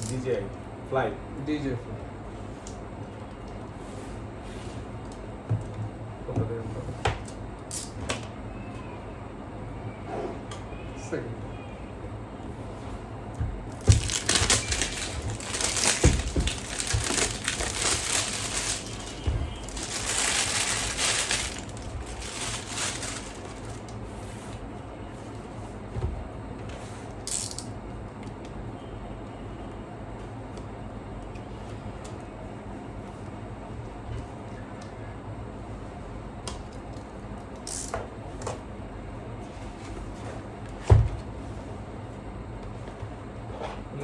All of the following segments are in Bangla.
DJI Fly. DJI Fly. Second.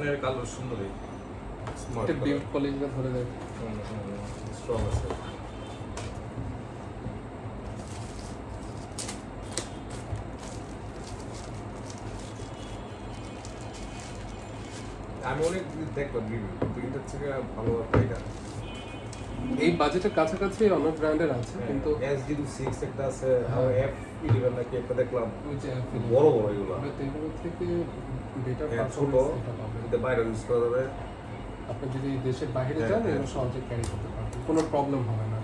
এর কালার সুন্দরই স্মার্ট এটা বিল্ড কোয়ালিটিটা ধরে দেয় স্ট্রং আছে আমি অনেক দেখলাম রিভিউ কিন্তু এটার থেকে ভালো একটা এটা এই বাজেটের কাছাকাছি অনেক ব্র্যান্ডের আছে কিন্তু S06 একটা আছে আর F11 নাকি একটা দেখলাম ওই যে বড় বড় এগুলো এগুলো থেকে বেটার ছোট এটা বাইরে ইউজ করা যাবে আপনি যদি দেশের বাইরে যান এগুলো সহজে ক্যারি করতে পারবেন কোনো প্রবলেম হবে না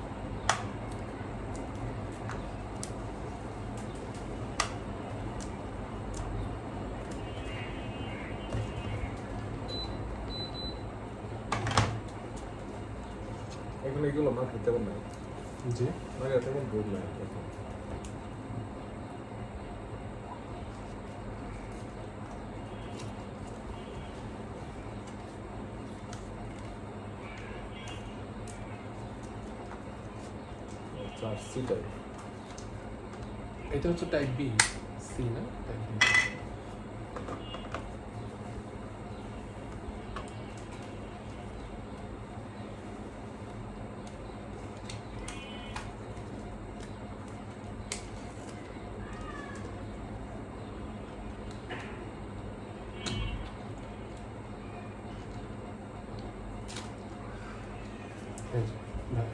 এগুলো মার্কেট তেমন নাই জি মার্কেট তেমন গুড নাই সি টাইপ এটা হচ্ছে টাইপ বি সি না টাইপ বি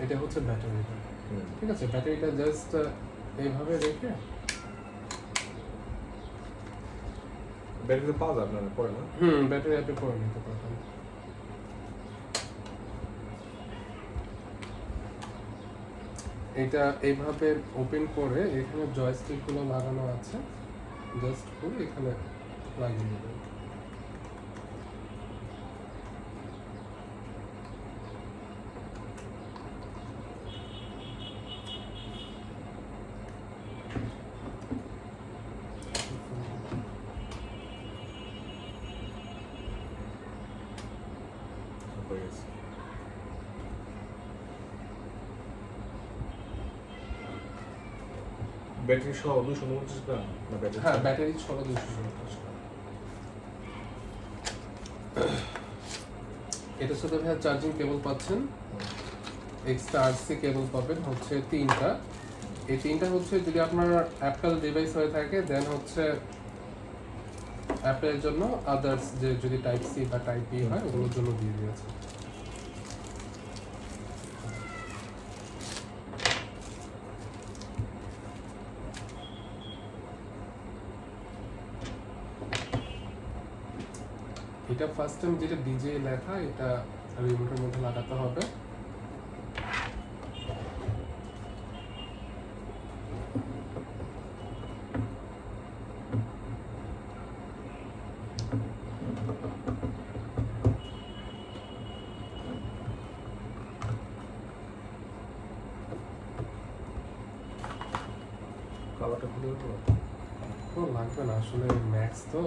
এটা হচ্ছে ব্যাটারিটা ঠিক আছে ব্যাটারিটা জাস্ট এইভাবে রেখে ব্যাটারি পাওয়া যাবে না পরে না ব্যাটারি আপনি করে নিতে পারবেন এটা এইভাবে ওপেন করে এখানে জয়স্টিকগুলো লাগানো আছে জাস্ট করে এখানে লাগিয়ে দেবেন ব্যাটারি সহ 250 গ্রাম না ব্যাটারি হ্যাঁ ব্যাটারি 250 গ্রাম এটার সাথে ভাই চার্জিং কেবল পাচ্ছেন এক্সট্রা আরসি কেবল পাবেন হচ্ছে তিনটা এই তিনটা হচ্ছে যদি আপনার অ্যাপল ডিভাইস হয়ে থাকে দেন হচ্ছে অ্যাপেলের জন্য আদার্স যে যদি টাইপ সি বা টাইপ বি হয় ওগুলোর জন্য দিয়ে দিয়েছে এটা ফার্স্ট টাইম যেটা ডিজে লেখা এটা রিমোটের মধ্যে লাগাতে হবে কালারটা খুলে উঠলো লাগবে না আসলে ম্যাক্স তো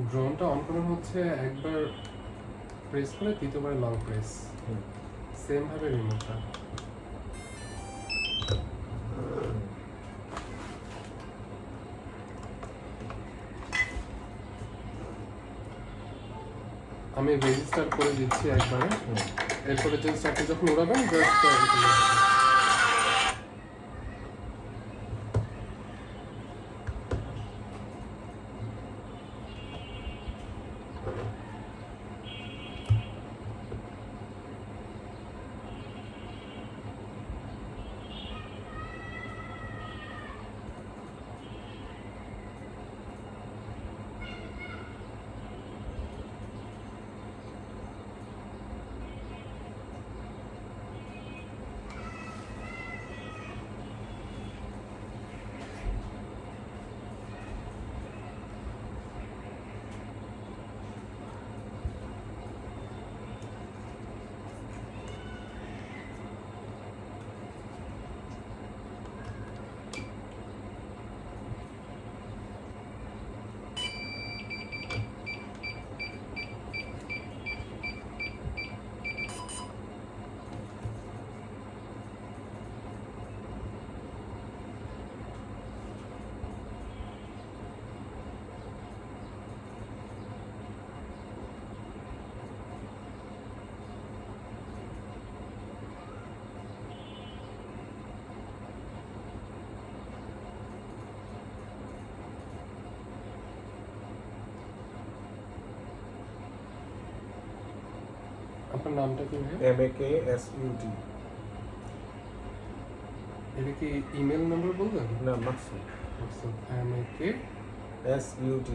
ড্রোনটা অন করার হচ্ছে একবার প্রেস করে দ্বিতীয়বার লং প্রেস সেম ভাবে রিমোটটা আমি রেজিস্টার করে দিচ্ছি একবারে এরপরে জাস্ট আপনি যখন উড়াবেন জাস্ট আপনার নামটা কি ভাই? MAKSUT। এটা কি ইমেল নাম্বার বলবেন? না, মাকসুদ। MAKSUD।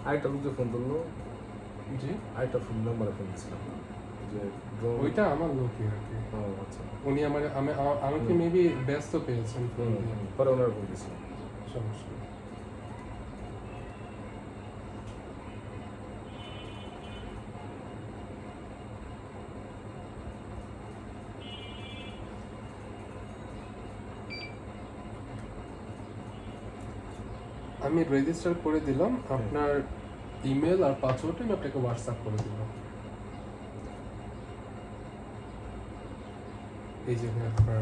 আরেকটা লোক যে ফোন করলো, জি, আরেকটা ফোন নাম্বারে ফোন দিয়েছিলাম যে drone- ওইটা আমার লোকই আর কি। ও আচ্ছা। উনি আমাকে মেবি ব্যস্ত পেয়েছেন ফোন দিয়ে। পরে ওনার ফোন দিয়েছিলাম। সমস্যা নেই। আমি রেজিস্টার করে দিলাম আপনার ইমেল আর পাসওয়ার্ড আমি আপনাকে হোয়াটসঅ্যাপ করে দিলাম। এই যে আপনার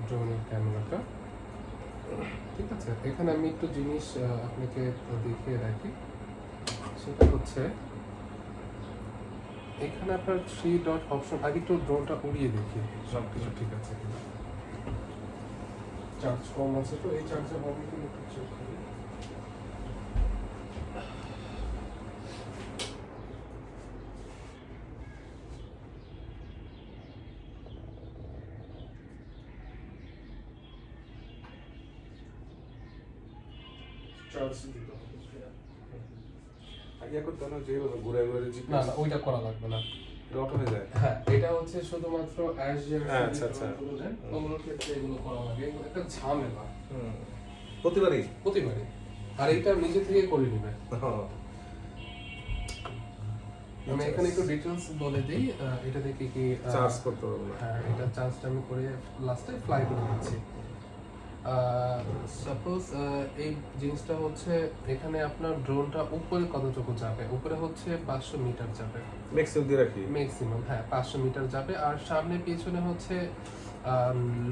ড্রোনের ক্যামেরাটা, ঠিক আছে। এখানে আমি একটু জিনিস আপনাকে দেখিয়ে রাখি, সেটা হচ্ছে এখানে আপনার 3 ডট অপশন। আগে একটু ড্রোনটা উড়িয়ে দেখি সব কিছু ঠিক আছে কিনা। চার্জ কম আছে তো এই চার্জের হবে কিনা একটু চেক করি। চার্জ দিতে হবে। আগে করতে না, যে ঘুরে ঘুরে না না, ওইটা করা লাগবে না। অটো হয়ে যায়। হ্যাঁ, এটা হচ্ছে শুধুমাত্র আচ্ছা, আচ্ছা। ওগুলোর ক্ষেত্রে এগুলো করা লাগে, এগুলো একটা ঝামেলা প্রতিবারই। প্রতিবারই। আর এটা নিজে থেকে করে নেবে। আমি এখানে একটু ডিটেইলস বলে দিই, এটা থেকে কি চার্জ করতে হবে। হ্যাঁ, এটা চার্জটা আমি করে লাস্টে ফ্লাই করে দিচ্ছি। সাপোজ এই জিনিসটা হচ্ছে এখানে আপনার ড্রোনটা উপরে কতটুকু যাবে? উপরে হচ্ছে 500 মিটার যাবে ম্যাক্সিমাম দিয়ে রাখি। ম্যাক্সিমাম, হ্যাঁ 500 মিটার যাবে। আর সামনে পিছনে হচ্ছে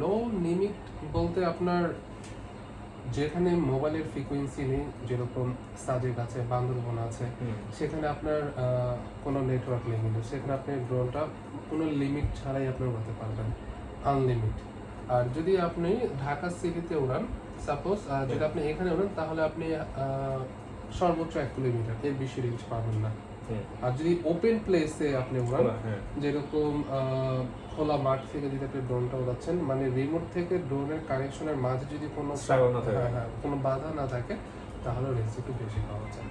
লো লিমিট বলতে আপনার যেখানে মোবাইলের ফ্রিকোয়েন্সি নেই, যেরকম সাজেক আছে, বান্দরবন আছে, সেখানে আপনার কোনো নেটওয়ার্ক নেই, কিন্তু সেখানে আপনি ড্রোনটা কোনো লিমিট ছাড়াই আপনি উড়াতে পারবেন, আনলিমিট। আর যদি আপনি ঢাকা সিটিতে উড়ান, সাপোজ যদি আপনি এখানে উড়ান, তাহলে আপনি সর্বোচ্চ 1 কিলোমিটার, এর বেশি রেঞ্জ পাবেন না। আর যদি ওপেন প্লেসে আপনি উড়ান, যেরকম খোলা মাঠ থেকে যদি আপনি ড্রোনটা উড়াচ্ছেন, মানে রিমোট থেকে ড্রোনের কানেকশনের মাঝে যদি কোনো কোনো বাধা না থাকে, তাহলে রেঞ্জ একটু বেশি পাওয়া যায়,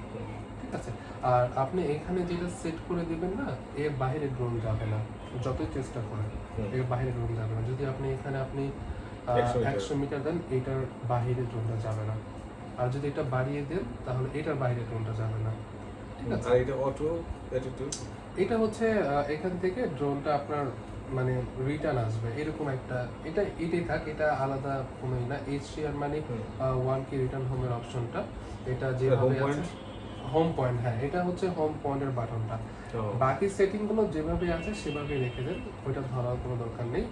ঠিক আছে। আর আপনি এখানে যেটা সেট করে দিবেন না, এর বাইরে ড্রোন যাবে না, যতই চেষ্টা করেন এর বাইরে ড্রোন যাবে না। যদি আপনি এখানে 100 মিটার দেন, এটার বাইরে ড্রোনটা যাবে না। আর যদি এটা বাড়িয়ে দেন, তাহলে এটার বাইরে ড্রোনটা যাবে না, ঠিক আছে। আর এটা অটো অ্যাটিটিউড, এটা হচ্ছে এখান থেকে ড্রোনটা আপনার মানে রিটার্ন আসবে এরকম একটা, এটাই থাক, এটা আলাদা কোনোই না। HCR মানে 1K রিটার্ন হোমের অপশনটা, এটা যেভাবে আছে হোম পয়েন্ট, হ্যাঁ এটা হচ্ছে হোম পয়েন্টের বাটনটা। বাকি সেটিং গুলো যেভাবে আছে সেভাবে রেখে দেন, ওইটা ধরার কোনো দরকার নেই।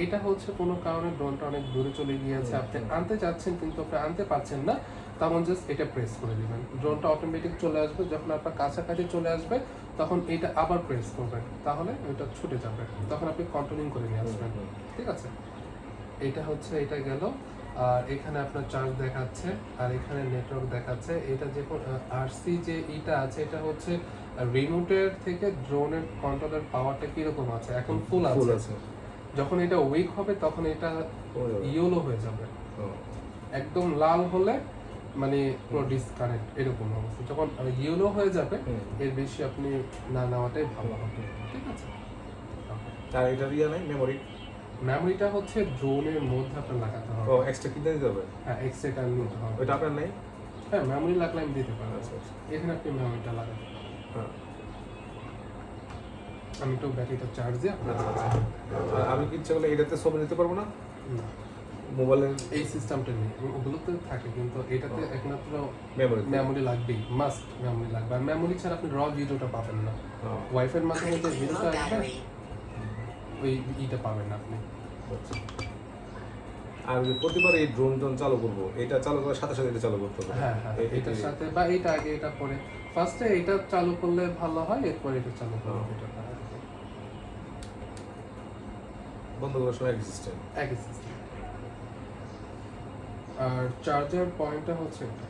এটা হচ্ছে কোনো কারণে ড্রোনটা অনেক দূরে চলে গিয়েছে, আপনি আনতে চাচ্ছেন কিন্তু আপনি আনতে পারছেন না, তখন জাস্ট এটা প্রেস করে দিবেন, ড্রোনটা অটোমেটিক চলে আসবে। যখন আপনার কাছাকাছি চলে আসবে, তখন এটা আবার প্রেস করবেন, তাহলে ওইটা ছুটে যাবে, তখন আপনি কন্ট্রোলিং করে নিয়ে আসবেন, ঠিক আছে। এটা হচ্ছে, এটা গেল। আর এখানে আপনার চার্জ দেখাচ্ছে, আর এখানে নেটওয়ার্ক দেখাচ্ছে। এটা যে আরসি যে এটা আছে, এটা হচ্ছে রিমোটের থেকে ড্রোনের কন্ট্রোলের পাওয়ারটা কিরকম আছে, এখন ফুল আছে। যখন এটা উইক হবে, তখন এটা ইয়েলো হয়ে যাবে, একদম লাল হলে মানে পুরো ডিসকানেক্ট এরকম অবস্থা। যখন ইয়েলো হয়ে যাবে, এর বেশি আপনি না নেওয়াটাই ভালো হবে, ঠিক আছে। আর এটা রিয়া নাই মেমোরি মেমোরিটা হচ্ছে ড্রোনের মধ্যে আপনার লাগাতে হবে। ও এক্সট্রা কিনতে দিতে হবে? হ্যাঁ, এক্সট্রা নিতে হবে। ওইটা আপনার নেই? হ্যাঁ, মেমোরি লাগলে আমি দিতে পারবো। আচ্ছা আচ্ছা। এখানে আপনি মেমোরিটা লাগাতে পারেন। হ্যাঁ। আমি একটু ব্যাটারিটা চার্জ দিয়ে আপনার আচ্ছা আচ্ছা। আর আমি কি ইচ্ছা করলে এটাতে ছবি নিতে পারবো না? না, মোবাইলের এই সিস্টেমটা নেই। ওগুলোতে থাকে কিন্তু এটাতে একমাত্র মেমোরি মেমোরি লাগবেই, মাস্ট মেমোরি লাগবে। আর মেমোরি ছাড়া আপনি র ভিডিওটা পাবেন না। ওয়াইফাইয়ের মাধ্যমে যে ভিডিওটা আসবে ওই ইটা পাবেন না আপনি। আচ্ছা। আর প্রতিবার এই ড্রোন চালু করবো, এটা চালু করার সাথে সাথে এটা চালু করতে হবে? হ্যাঁ হ্যাঁ, এটার সাথে বা এটা আগে এটা পরে, ফার্স্টে এটা চালু করলে ভালো হয়, এরপর এটা চালু করলে এটা ভালো হয়। বন্ধ করার সময় একই সিস্টেম? একই সিস্টেম। আর চার্জার পয়েন্টটা হচ্ছে এটা।